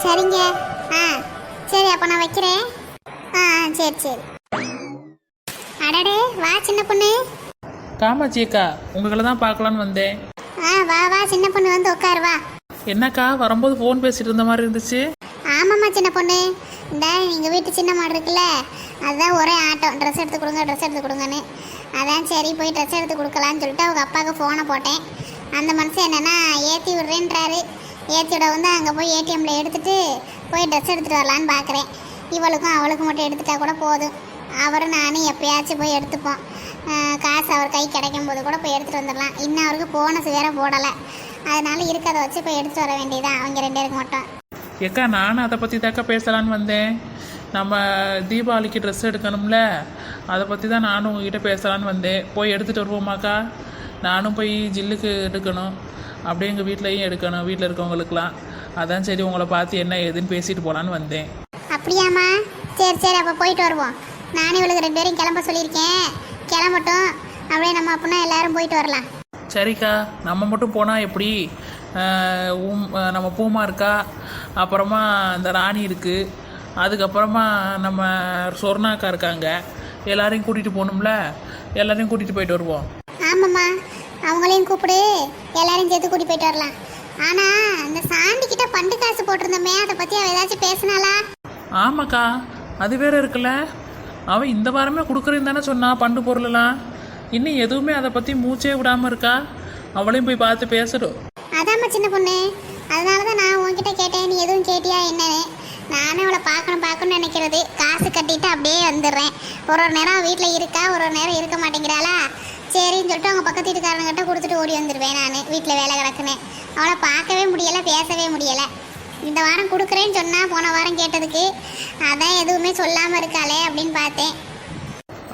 சரிங்க. ஆ சரி, அப்போ நான் வைக்கிறேன். சரி சரி. அடடே, வா சின்ன பொண்ணு. காமாட்சி அக்கா, உங்களை தான் பார்க்கலான்னு வந்தேன். வா வா சின்ன பொண்ணு, வந்து உட்காரு வா. என்னக்கா வரும்போது ஃபோன் பேசிட்டு இருந்த மாதிரி இருந்துச்சு? ஆமாம்மா சின்ன பொண்ணு, இந்த எங்கள் வீட்டு சின்ன மாடு இருக்குல்ல, அதுதான் ஒரே ஆட்டம், ட்ரெஸ் எடுத்து கொடுங்க ட்ரெஸ் எடுத்து கொடுங்கன்னு. அதான் சரி போய் ட்ரெஸ் எடுத்து கொடுக்கலான்னு சொல்லிட்டு அவங்க அப்பாவுக்கு ஃபோனை போட்டேன். அந்த மனுஷன் என்னென்னா ஏற்றி விட்றேன்றாரு. ஏற்றி விட வந்து அங்கே போய் ஏடிஎம்மில் எடுத்துகிட்டு போய் ட்ரெஸ் எடுத்துகிட்டு வரலான்னு பார்க்குறேன். இவளுக்கும் அவளுக்கும் மட்டும் எடுத்துட்டா கூட போதும். அவரும் நானும் எப்பயாச்சும் போய் எடுத்துப்போம். காசு அவர் கை கிடைக்கும் போது கூட போய் எடுத்துகிட்டு வந்துடலாம். இன்னும் அவருக்கு போனஸ் வேறு போடலை. அதனால இருக்கிறத வச்சு போய் எடுத்துகிட்டு வர வேண்டியதான் அவங்க 2 பேருக்கு மட்டும். ஏக்கா, நானும் அதை பற்றி தாக்கா பேசலான்னு வந்தேன். நம்ம தீபாவளிக்கு ட்ரெஸ் எடுக்கணும்ல, அதை பற்றி தான் நானும் உங்ககிட்ட பேசலான்னு வந்தேன். போய் எடுத்துகிட்டு வருவோமாக்கா? நானும் போய் ஜில்லுக்கு எடுக்கணும், அப்படியே எங்கள் வீட்லேயும் எடுக்கணும், வீட்டில் இருக்கவங்களுக்குலாம். அதான் சரி உங்களை பார்த்து என்ன ஏதுன்னு பேசிட்டு போகலான்னு வந்தேன். அப்படியாம்மா? சரி சரி, அப்போ போயிட்டு வருவோம். நானும் இவளுக்கு 2 பேரும் கிளம்ப சொல்லியிருக்கேன். கிளம்பட்டும், அப்படியே நம்ம அப்படின்னா எல்லாரும் போயிட்டு வரலாம். சரிக்கா, நம்ம மட்டும் போனால் எப்படி? நம்ம பூமா இருக்கா, அப்புறமா இந்த ராணி இருக்குது, அதுக்கப்புறமா நம்ம சொர்ணாக்கா இருக்காங்க. எல்லாரையும் கூட்டிகிட்டு போகணும்ல, எல்லாரையும் கூட்டிகிட்டு போயிட்டு வருவோம். ஆமாம்மா, அவங்களையும் கூப்பிடு, எல்லாரையும் சேர்த்து கூட்டி போயிட்டு வரலாம். ஆனால் இந்த சாண்டி கிட்ட பண்டு காசு போட்டிருந்தோமே, அதை பற்றி அவள் ஏதாச்சும் பேசினாளா? ஆமாக்கா, அது வேற இருக்குல்ல. அவன் இந்த வாரமே கொடுக்குறேன்னு தானே சொன்னா பண்டு பொருளெல்லாம். இன்னும் எதுவுமே அதை பற்றி மூச்சே விடாமல் இருக்கா. அவளையும் போய் பார்த்து பேசணும். அதாம்மா சின்ன பொண்ணு, அதனால தான் நான் உன்கிட்ட கேட்டேன், நீ எதுவும் கேட்டியா என்னன்னு. நானும் அவளை பார்க்கணும்னு நினைக்கிறது. காசு கட்டிட்டு அப்படியே வந்துடுறேன். ஒரு நேரம் வீட்டில் இருக்கா, ஒரு நேரம் இருக்க மாட்டேங்கிறாளா. சரின்னு சொல்லிட்டு அவங்க பக்கத்து வீட்டுக்காரங்கிட்ட கொடுத்துட்டு ஓடி வந்துடுவேன். நான் வீட்டில் வேலை கிடக்குனேன். அவளை பார்க்கவே முடியலை, பேசவே முடியலை. இந்த வாரம் கொடுக்குறேன்னு சொன்னால் போன வாரம் கேட்டதுக்கு அதான் எதுவுமே சொல்லாமல் இருக்காளே அப்படின்னு பார்த்தேன்.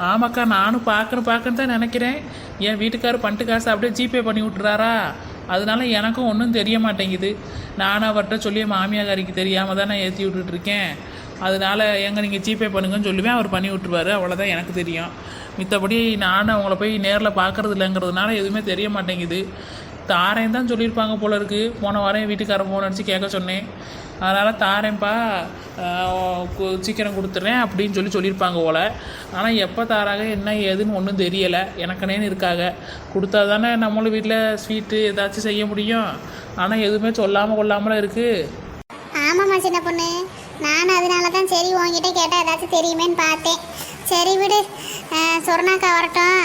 ஆமாக்கா, நானும் பார்க்கணும் தான் நினைக்கிறேன். என் வீட்டுக்காரர் பண்டு காசு அப்படியே ஜிபே பண்ணி விட்டுறாரா, அதனால எனக்கும் ஒன்றும் தெரிய மாட்டேங்குது. நானும் அவர்கிட்ட சொல்லி மாமியாக்காரிக்கு தெரியாமல் தான் நான் ஏற்றி விட்டுட்ருக்கேன். அதனால நீங்கள் ஜிபே பண்ணுங்கன்னு சொல்லுவேன், அவர் பண்ணி விட்டுருவாரு. அவ்வளோதான் எனக்கு தெரியும். மித்தபடி நானும் அவங்கள போய் நேரில் பார்க்கறது இல்லைங்கிறதுனால எதுவுமே தெரிய மாட்டேங்குது. தாரேன் தான் சொல்லியிருப்பாங்க போல இருக்குது. போன வாரம் என் வீட்டுக்காரன் ஃபோன் அடித்து கேட்க சொன்னேன். அதனால் தாரேன்ப்பா, சீக்கிரம் கொடுத்துட்றேன் அப்படின்னு சொல்லியிருப்பாங்க போல. ஆனால் எப்போ தாராக என்ன ஏதுன்னு ஒன்றும் தெரியலை. எனக்குனேன்னு இருக்காங்க. கொடுத்தா தானே நம்மளும் வீட்டில் ஸ்வீட்டு ஏதாச்சும் செய்ய முடியும். ஆனால் எதுவுமே சொல்லாமல் கொள்ளாமலாம் இருக்குது. ஆமாம்மா சின்ன பொண்ணு, நானும் அதனால தான் சரி உங்ககிட்ட கேட்டால் ஏதாச்சும் தெரியுமேன்னு பார்த்தேன். சரி விடு, சொர்ணாக்கா வரட்டும்,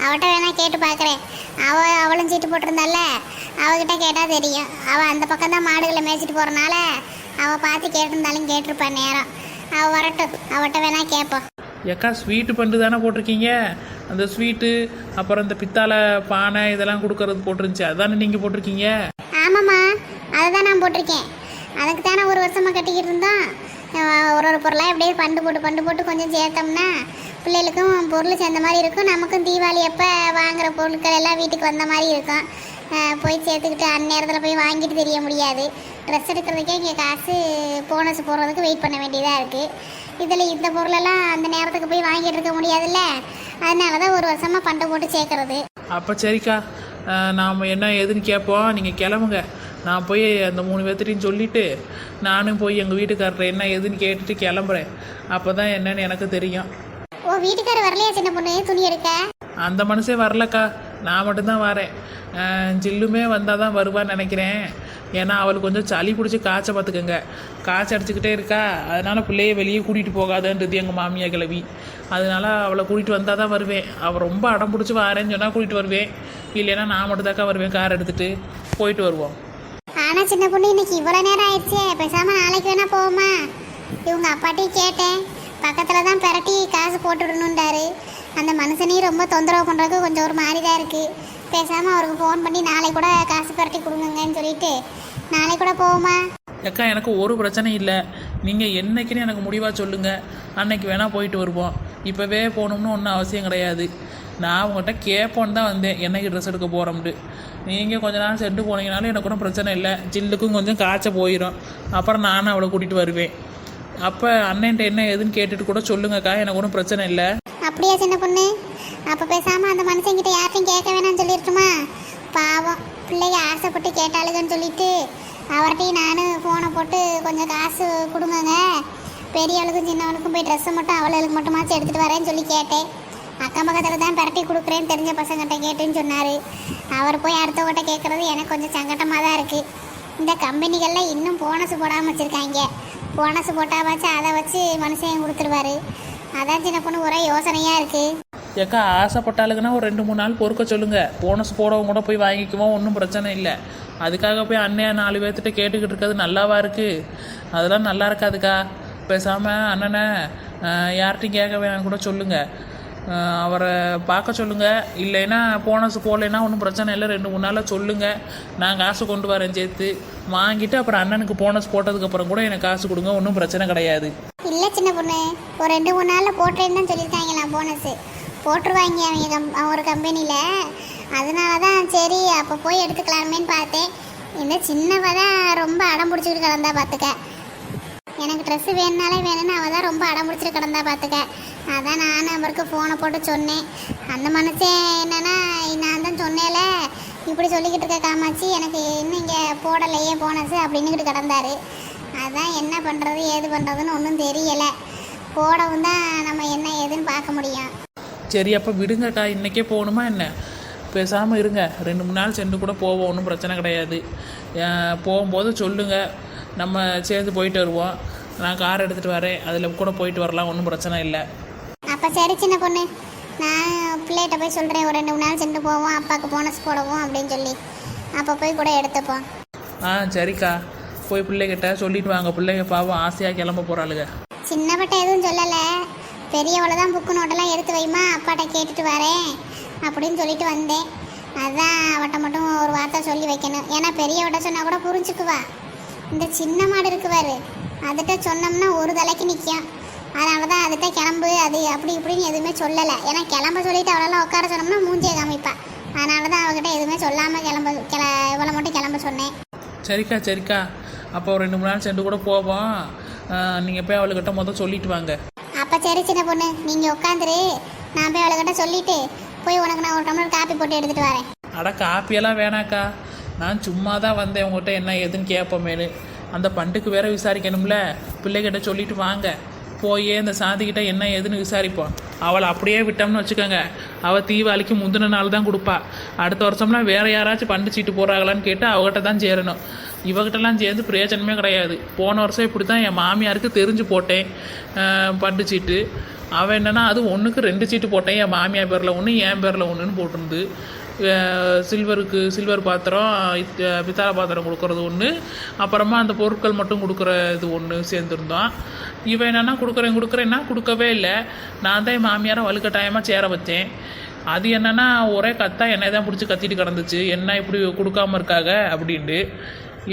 அவட்ட வேணா கேட்டு பார்க்குறேன். அவளும் சீட்டு போட்டிருந்தால, அவகிட்ட கேட்டால் தெரியும். அவள் அந்த பக்கம் தான் மாடுகளை மேய்ச்சிட்டு போகிறனால அவள் பார்த்து கேட்டிருந்தாலும் கேட்டிருப்பான் நேரம். அவள் வரட்டும், அவட்ட வேணா கேட்போம். ஏக்கா, ஸ்வீட்டு பண்டு தானே போட்டிருக்கீங்க? அந்த ஸ்வீட்டு அப்புறம் இந்த பித்தாளை பானை இதெல்லாம் கொடுக்கறது போட்டிருந்துச்சு, அதானே நீங்கள் போட்டிருக்கீங்க? ஆமாம்மா, அதை தான் நான் போட்டிருக்கேன். அதுக்கு தானே ஒரு வருஷமாக கட்டிக்கிட்டு இருந்தோம். ஒரு பொருளாக எப்படியே பண்டு போட்டு கொஞ்சம் சேர்த்தோம்னா பிள்ளைகளுக்கும் பொருள் சேர்ந்த மாதிரி இருக்கும். நமக்கும் தீபாவளி அப்போ வாங்குகிற பொருட்கள் எல்லாம் வீட்டுக்கு வந்த மாதிரி இருக்கும். போய் சேர்த்துக்கிட்டு அந்நேரத்தில் போய் வாங்கிட்டு தெரிய முடியாது. ட்ரெஸ் எடுக்கிறதுக்கே இங்கே காசு போனஸ் போடுறதுக்கு வெயிட் பண்ண வேண்டியதாக இருக்குது. இதில் இந்த பொருளெல்லாம் அந்த நேரத்துக்கு போய் வாங்கிட்டு இருக்க முடியாதுல்ல. அதனால தான் ஒரு வருஷமாக பண்டை போட்டு சேர்க்கறது. அப்போ சரிக்கா, நாம் என்ன ஏதுன்னு கேட்போம். நீங்கள் கிளம்புங்க, நான் போய் அந்த 3 பேர்த்திட்டையும் சொல்லிவிட்டு நானும் போய் எங்கள் வீட்டுக்காரர் என்ன ஏதுன்னு கேட்டுட்டு கிளம்புறேன். அப்போ தான் என்னன்னு எனக்கு தெரியும். ஓ, வீட்டுக்காரர் வரலையா சின்ன பொண்ணு துணி எடுக்க? அந்த மனுஷே வரலக்கா, நான் மட்டும்தான் வரேன். ஜில்லுமே வந்தால் தான் வருவான்னு நினைக்கிறேன். ஏன்னா அவளுக்கு கொஞ்சம் சளி பிடிச்சி காய்ச்ச பார்த்துக்கோங்க, காய்ச்ச அடிச்சுக்கிட்டே இருக்கா. அதனால் பிள்ளைய வெளியே கூட்டிகிட்டு போகாதன்றது எங்கள் மாமியா கிளவி. அதனால அவளை கூட்டிகிட்டு வந்தால் தான் வருவேன். அவள் ரொம்ப அடம் பிடிச்சி வரேன்னு சொன்னால் கூட்டிகிட்டு வருவேன். இல்லைன்னா நான் மட்டும்தாக்கா வருவேன், கார் எடுத்துகிட்டு போயிட்டு வருவோம். ஆனால் சின்ன பொண்ணு, இன்னைக்கு இவ்வளோ நேரம் ஆயிடுச்சு, பேசாமல் நாளைக்கு வேணா போவோமா? இவங்க அப்பாட்டையும் கேட்டேன், பக்கத்தில் தான் பெரட்டி காசு போட்டுவிடணுன்றாரு. அந்த மனுஷனையும் ரொம்ப தொந்தரவு பண்ணுறதுக்கு கொஞ்சம் ஒரு மாதிரி தான் இருக்குது. பேசாமல் அவருக்கு ஃபோன் பண்ணி நாளைக்கு கூட காசு பெரட்டி கொடுங்கன்னு சொல்லிட்டு நாளைக்கு கூட போவோமா? அக்கா, எனக்கு ஒரு பிரச்சனை இல்லை. நீங்கள் என்னைக்குன்னு எனக்கு முடிவாக சொல்லுங்கள், அன்னைக்கு வேணால் போயிட்டு வருவோம். இப்போவே போகணும்னு ஒன்றும் அவசியம் கிடையாது. நான் உங்கள்கிட்ட கேட்போன்னு தான் வந்தேன், என்னைக்கு ட்ரெஸ் எடுக்க போகிறோம்ட்டு. நீங்கள் கொஞ்ச நாள் சென்று போனீங்கனாலும் எனக்கு ஒன்றும் பிரச்சனை இல்லை. ஜில்லுக்கும் கொஞ்சம் காய்ச்ச போயிடும். அப்புறம் நானும் அவளை கூட்டிகிட்டு வருவேன். அப்போ அண்ணன்ட்ட என்ன ஏதுன்னு கேட்டுட்டு கூட சொல்லுங்கக்கா, எனக்கு ஒன்றும் பிரச்சனை இல்லை. அப்படியா சின்ன பொண்ணு? அப்போ பேசாமல் அந்த மனுஷங்கிட்ட யார்ட்டையும் கேட்க வேணாம்னு சொல்லிட்டுமா? பாவம், பிள்ளைங்க ஆசைப்பட்டு கேட்டாளுங்கன்னு சொல்லிட்டு அவர்கிட்டையும் நான் ஃபோனை போட்டு கொஞ்சம் காசு கொடுங்கங்க, பெரியவளுக்கும் சின்னவளுக்கும் போய் ட்ரெஸ்ஸை மட்டும் அவளுக்கு மட்டுமாச்சும் எடுத்துகிட்டு வரேன்னு சொல்லி கேட்டேன். அக்கம் பக்கத்தில் தான் பரட்டி கொடுக்குறேன்னு தெரிஞ்ச பசங்கிட்ட கேட்டுன்னு சொன்னார். அவர் போய் அடுத்தவங்கிட்ட கேட்குறது எனக்கு கொஞ்சம் சங்கட்டமாக தான் இருக்குது. இந்த கம்பெனிகளில் இன்னும் போனஸ் போடாமல் வச்சுருக்காங்க. போனஸ் போட்டாவாச்சும் அதை வச்சு மனுஷன் கொடுத்துருவாரு. அதான் சின்ன பொண்ணு ஒரே யோசனையாக இருக்குது. ஏக்கா ஆசைப்பட்டாளுக்குன்னா ஒரு 2-3 நாள் பொறுக்க சொல்லுங்கள். போனஸ் போடவும் கூட போய் வாங்கிக்குவோம், ஒன்றும் பிரச்சனை இல்லை. அதுக்காக போய் அண்ணன் 4 பேர்த்திட்ட கேட்டுக்கிட்டு இருக்கிறது நல்லாவா இருக்குது? அதெல்லாம் நல்லா இருக்காதுக்கா. பேசாமல் அண்ணனை யார்கிட்டையும் கேட்க வேணாம் கூட சொல்லுங்கள். அவரை பார்க்க சொல்லுங்கள். இல்லைன்னா போனஸ் போடலைன்னா ஒன்றும் பிரச்சனை இல்லை, 2-3 நாளில் சொல்லுங்கள். நான் காசு கொண்டு வரேன் சேர்த்து வாங்கிட்டு அப்புறம் அண்ணனுக்கு போனஸ் போட்டதுக்கப்புறம் கூட எனக்கு காசு கொடுங்க, ஒன்றும் பிரச்சனை கிடையாது. இல்லை சின்ன பொண்ணு, ஒரு 2-3 நாளில் போட்டுறேன்னு தான் சொல்லியிருக்காங்களா. போனஸு போட்டுருவாங்க அவங்க ஒரு கம்பெனியில். அதனால தான் சரி அப்போ போய் எடுத்துக்கலாமேன்னு பார்த்தேன். இந்த சின்னவ தான் ரொம்ப அடம் பிடிச்சிக்கிட்டு கிடந்தா பார்த்துக்க. எனக்கு ட்ரெஸ்ஸு வேணுனாலே வேணும்னு அவள் தான் ரொம்ப அடம் பிடிச்சிட்டு கிடந்தா பார்த்துக்க. அதான் நான் அவருக்கு ஃபோனை போட்டு சொன்னேன். அந்த மனுஷன் என்னென்னா, நான் தான் சொன்னேன்ல இப்படி சொல்லிக்கிட்டு இருக்க காமாச்சி, எனக்கு இன்னும் இங்கே போடலையே போனஸு அப்படின்னுக்கிட்டு கிடந்தாரு. அதான் என்ன பண்ணுறது ஏது பண்ணுறதுன்னு ஒன்றும் தெரியலை. போடவும் தான் நம்ம என்ன ஏதுன்னு பார்க்க முடியும். சரி அப்போ விடுங்கக்கா, இன்றைக்கே போகணுமா என்ன? பேசாமல் இருங்க, 2-3 நாள் சென்று கூட போவோம், ஒன்றும் பிரச்சனை கிடையாது. போகும்போது சொல்லுங்கள், நம்ம சேர்ந்து போயிட்டு வருவோம். நான் கார் எடுத்துகிட்டு வரேன், அதில் கூட போயிட்டு வரலாம், ஒன்றும் பிரச்சனை இல்லை. அப்போ சரி சின்ன பொண்ணு, நான் பிள்ளைகிட்ட போய் சொல்கிறேன், ஒரு 2-3 நாள் சென்று போவோம், அப்பாவுக்கு போனஸ் போடுவோம் அப்படின்னு சொல்லி. அப்போ போய் கூட எடுத்துப்போம். சரிக்கா, போய் பிள்ளைகிட்ட சொல்லிட்டு வாங்க. பிள்ளைங்க பாவம் ஆசையாக கிளம்ப போகிறாளுங்க. சின்னப்பட்ட எதுவும் சொல்லலை, பெரியவளை தான் புக்கு நோட்டெல்லாம் எடுத்து வைமா, அப்பாட்ட கேட்டுட்டு வரேன் அப்படின்னு சொல்லிட்டு வந்தேன். அதான் அவட்ட மட்டும் ஒரு வார்த்தை சொல்லி வைக்கணும். ஏன்னா பெரியவட்ட சொன்னால் கூட புரிஞ்சுக்குவா. இந்த சின்ன மாடு இருக்குவார், அதுகிட்ட சொன்னோம்னா ஒரு தலைக்கு நிற்கும். அதனால தான் அதுகிட்ட கிளம்பு அது அப்படி இப்படின்னு எதுவுமே சொல்லலை. ஏன்னா கிளம்ப சொல்லிட்டு அவளெல்லாம் உட்கார சொன்னோம்னா மூஞ்சியை காமிப்பா. அதனால தான் அவகிட்ட எதுவுமே சொல்லாமல் இவளை மட்டும் கிளம்ப சொன்னேன். சரிக்கா, அப்போ ஒரு 2-3 நாள் சென்று கூட போவோம். நீங்கள் போய் அவளுக்கிட்ட முதல் சொல்லிட்டு வாங்க. அப்போ சரி சின்ன பொண்ணு, நீங்கள் உட்காந்துரு, நான் போய் அவளுக்கிட்ட சொல்லிவிட்டு போய் உனக்கு நான் ஒரு டம்ளர் காப்பி போட்டு எடுத்துகிட்டு வரேன். அட காப்பியெல்லாம் வேணாக்கா, நான் சும்மா தான் வந்தேன் உங்கள்கிட்ட என்ன ஏதுன்னு கேட்போமேனு. அந்த பண்டுக்கு வேற விசாரிக்கணும்ல. பிள்ளைகிட்ட சொல்லிட்டு வாங்க, போயே இந்த சாந்திக்கிட்ட என்ன ஏதுன்னு விசாரிப்போம். அவளை அப்படியே விட்டோம்னு வச்சுக்கோங்க, அவள் தீபாவளிக்கு முந்தின நாள் தான் கொடுப்பா. அடுத்த வருஷம்லாம் வேறு யாராச்சும் பண்டு சீட்டு போடுறாங்களான்னு கேட்டு அவகிட்ட தான் சேரணும். இவகிட்டலாம் சேர்ந்து பிரயோஜனமே கிடையாது. போன வருஷம் இப்படி தான் என் மாமியாருக்கு தெரிஞ்சு போட்டேன் பண்டு சீட்டு. அவன் என்னென்னா அது 1க்கு 2 சீட்டு போட்டேன். என் மாமியார் பேரில் 1, என் பேரில் 1ன்னு போட்டிருந்து. சில்வர் பாத்திரம், பித்தாளை பாத்திரம் கொடுக்குறது 1, அப்புறமா அந்த பொருட்கள் மட்டும் கொடுக்குற இது 1 சேர்ந்துருந்தோம். இவன் என்னென்னா கொடுக்குறேன்னா கொடுக்கவே இல்லை. நான் தான் என் மாமியாரை வலுக்கட்டாயமாக சேர வச்சேன். அது என்னென்னா ஒரே கத்தா என்னை தான் பிடிச்சி கத்திட்டு கிடந்துச்சு, என்ன இப்படி கொடுக்காம இருக்காங்க அப்படின்ட்டு.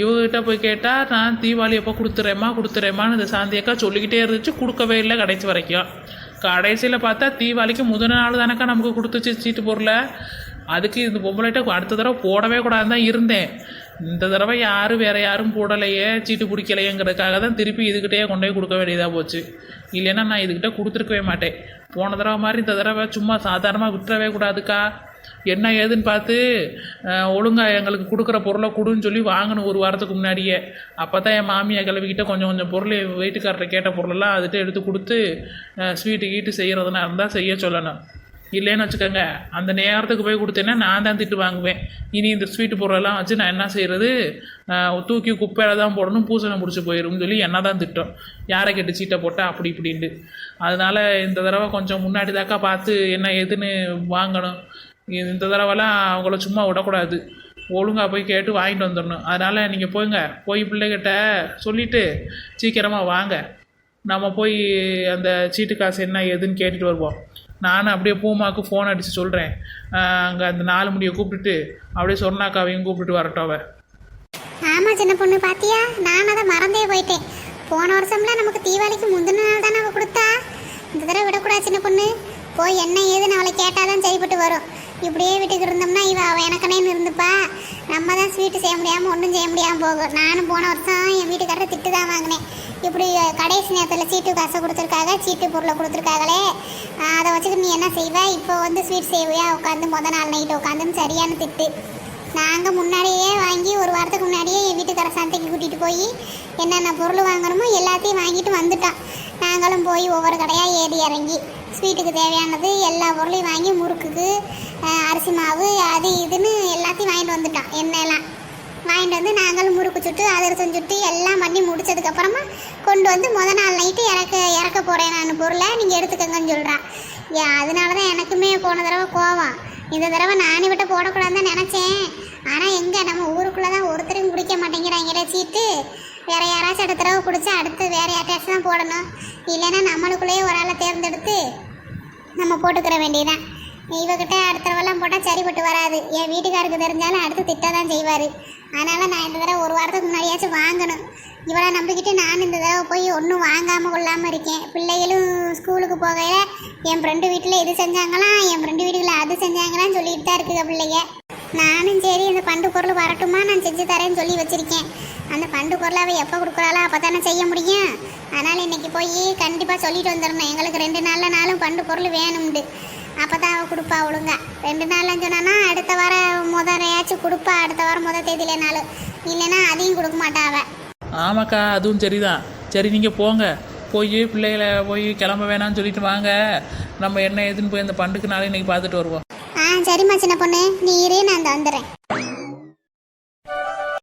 இவங்ககிட்ட போய் கேட்டால் நான் தீபாவளி எப்போ கொடுத்துறேம்மான்னு இந்த சாந்தியக்கா சொல்லிக்கிட்டே இருந்துச்சு. கொடுக்கவே இல்லை கடைசி வரைக்கும். கடைசியில் பார்த்தா தீபாவளிக்கு முதல் நாள் தானக்கா நமக்கு கொடுத்துச்சு சீட்டு பொருளை. அதுக்கு இந்த பொம்பளைகிட்ட அடுத்த தடவை போடவே கூடாதுன்னு தான் இருந்தேன். இந்த தடவை வேறு யாரும் போடலையே, சீட்டு பிடிக்கலையேங்கிறதுக்காக தான் திருப்பி இதுக்கிட்டே கொண்டு போய் கொடுக்க வேண்டியதாக போச்சு. இல்லைன்னா நான் இதுக்கிட்ட கொடுத்துருக்கவே மாட்டேன். போன தடவை மாதிரி இந்த தடவை சும்மா சாதாரணமாக விட்டுறவே கூடாதுக்கா. என்ன ஏதுன்னு பார்த்து ஒழுங்காக எங்களுக்கு கொடுக்குற பொருளை கொடுன்னு சொல்லி வாங்கணும் ஒரு வாரத்துக்கு முன்னாடியே. அப்போ தான் என் மாமியார் கிளவிக்கிட்ட கொஞ்சம் பொருள் வீட்டுக்காரரை கேட்ட பொருளெல்லாம் அதுகிட்ட எடுத்து கொடுத்து ஸ்வீட்டு செய்கிறதுனா இருந்தால் செய்ய சொல்லணும். இல்லைன்னு வச்சுக்கோங்க, அந்த நேரத்துக்கு போய் கொடுத்தேன்னா நான் தான் திட்டு வாங்குவேன். இனி இந்த ஸ்வீட்டு பொருளெல்லாம் வச்சு நான் என்ன செய்கிறது, தூக்கி குப்பையில் தான் போடணும், பூசணை முடிச்சு போயிடும்னு சொல்லி என்ன தான் திட்டம். யாரை கேட்டு சீட்டை போட்டால் அப்படி இப்படின்ட்டு. அதனால் இந்த தடவை கொஞ்சம் முன்னாடி தாக்கா பார்த்து என்ன ஏதுன்னு வாங்கணும். இந்த தடவைலாம் அவங்கள சும்மா விடக்கூடாது, ஒழுங்காக போய் கேட்டு வாங்கிட்டு வந்துடணும். அதனால் நீங்கள் போய் பிள்ளைகிட்ட சொல்லிவிட்டு சீக்கிரமாக வாங்க. நம்ம போய் அந்த சீட்டு காசு என்ன ஏதுன்னு கேட்டுட்டு வருவோம். நானும் அப்படியே பூமாவுக்கு ஃபோன் அடித்து சொல்கிறேன். அங்கே அந்த 4 முடியை கூப்பிட்டுட்டு அப்படியே சொன்னாக்காவையும் கூப்பிட்டுட்டு வரட்டும் அவ. ஆமாம் சின்ன பொண்ணு, பார்த்தியா, நான் அதை மறந்தே போயிட்டேன். போன வருஷம்லாம் நமக்கு தீபாவளிக்கு முந்தின நாள் தானே அவள் கொடுத்தா. இந்த தடவை விடக்கூடாது சின்ன பொண்ணு. போய் என்ன ஏதுன்னு அவளை கேட்டால் தான் சரிப்பட்டு வரும். இப்படியே வீட்டுக்கு இருந்தோம்னா அவள் எனக்கனேன்னு இருந்துப்பா. நம்ம தான் ஸ்வீட்டு செய்ய முடியாமல் ஒன்றும் செய்ய முடியாமல் போகும். நானும் போன வருஷம் என் வீட்டுக்காரரை திட்டு தான் வாங்கினேன். இப்படி கடைசி நேரத்தில் சீட்டு காசை கொடுத்துருக்காங்க, சீட்டு பொருளை கொடுத்துருக்காங்களே, அதை வச்சுக்கிட்டு நீ என்ன செய்வ, இப்போ ஸ்வீட் செய்வியா உட்காந்து நாள் நைட்டு உட்காந்துன்னு சரியான திட்டு. நாங்கள் முன்னாடியே வாங்கி ஒரு வாரத்துக்கு முன்னாடியே என் வீட்டுக்கார சந்தைக்கு கூட்டிகிட்டு போய் என்னென்ன பொருள் வாங்கணுமோ எல்லாத்தையும் வாங்கிட்டு வந்துட்டோம். நாங்களும் போய் ஒவ்வொரு கடையாக ஏறி இறங்கி ஸ்வீட்டுக்கு தேவையானது எல்லா பொருளையும் வாங்கி முறுக்குக்கு அரிசி மாவு அது இதுன்னு எல்லாத்தையும் வாங்கிட்டு வந்துட்டோம். எண்ணெயெல்லாம் வாங்கிட்டு வந்து நாங்களும் முறுக்கு சுட்டு அதிரசம் சுட்டு எல்லாம் பண்ணி முடிச்சதுக்கப்புறமா கொண்டு வந்து நாள் நைட்டு இறக்க போகிறேன் நான் பொருளை நீங்கள் எடுத்துக்கங்கன்னு சொல்கிறான். அதனால தான் எனக்குமே போன தடவை கோவம். இந்த தடவை நானே விட்ட போடக்கூடாதுன்னு தான் நினச்சேன். ஆனால் எங்கே நம்ம ஊருக்குள்ளே தான் ஒருத்தரும் குடிக்க மாட்டேங்கிறாங்க சீட்டு. வேறு யாராச்சும் அடுத்த தடவை குடிச்சா அடுத்து வேறு யார்ட்டாச்சும் தான் போடணும். இல்லைன்னா நம்மளுக்குள்ளேயே ஒரு ஆளை தேர்ந்தெடுத்து நம்ம போட்டுக்கிற வேண்டியதான். இவகிட்ட அடுத்த தடவைலாம் போட்டால் சரிப்பட்டு வராது. என் வீட்டுக்காருக்கு தெரிஞ்சாலும் அடுத்து திட்ட தான் செய்வார். அதனால் நான் இந்த தடவை ஒரு வாரத்துக்கு முன்னாடியாச்சும் வாங்கணும். இவளை நம்பிக்கிட்டு நான் இந்த தடவை போய் ஒன்றும் வாங்காமல் கொள்ளாமல் இருக்கேன். பிள்ளைகளும் ஸ்கூலுக்கு போகையில் என் ஃப்ரெண்டு வீட்டில் இது செஞ்சாங்களாம், என் ஃப்ரெண்டு வீட்டுகளில் அது செஞ்சாங்களான்னு சொல்லிட்டு தான் இருக்குங்க பிள்ளைங்க. நானும் சரி இந்த பண்டு பொருள் வரட்டுமா நான் செஞ்சு தரேன்னு சொல்லி வச்சுருக்கேன். அந்த பண்டு பொருளை அவள் எப்போ கொடுக்குறாளோ அப்போ தானே செய்ய முடியும். அதனால் இன்றைக்கி போய் கண்டிப்பாக சொல்லிட்டு வந்துடணும், எங்களுக்கு 2 நாளும் பண்டு பொருள் வேணும்ண்டு. அப்போ தான் அவள் கொடுப்பா ஒழுங்கா. 2 நாள்னு சொன்னான்னா அடுத்த வாரம் முதலையாச்சும் கொடுப்பா, அடுத்த வாரம் தேதியிலனாலும். இல்லைன்னா அதையும் கொடுக்க மாட்டா அவள். ஆமாக்கா, அதுவும் சரிதான். சரி நீங்கள் போங்க, போய் பிள்ளைகளை போய் கிளம்ப வேணாம்னு சொல்லிட்டு வாங்க. நம்ம என்ன ஏதுன்னு போய் அந்த பண்டுக்கு நாளே இன்னைக்கு பார்த்துட்டு வருவோம். சரிம்மா சின்ன பொண்ணு, நீ இரு, நான் அந்த வந்துடுறேன்.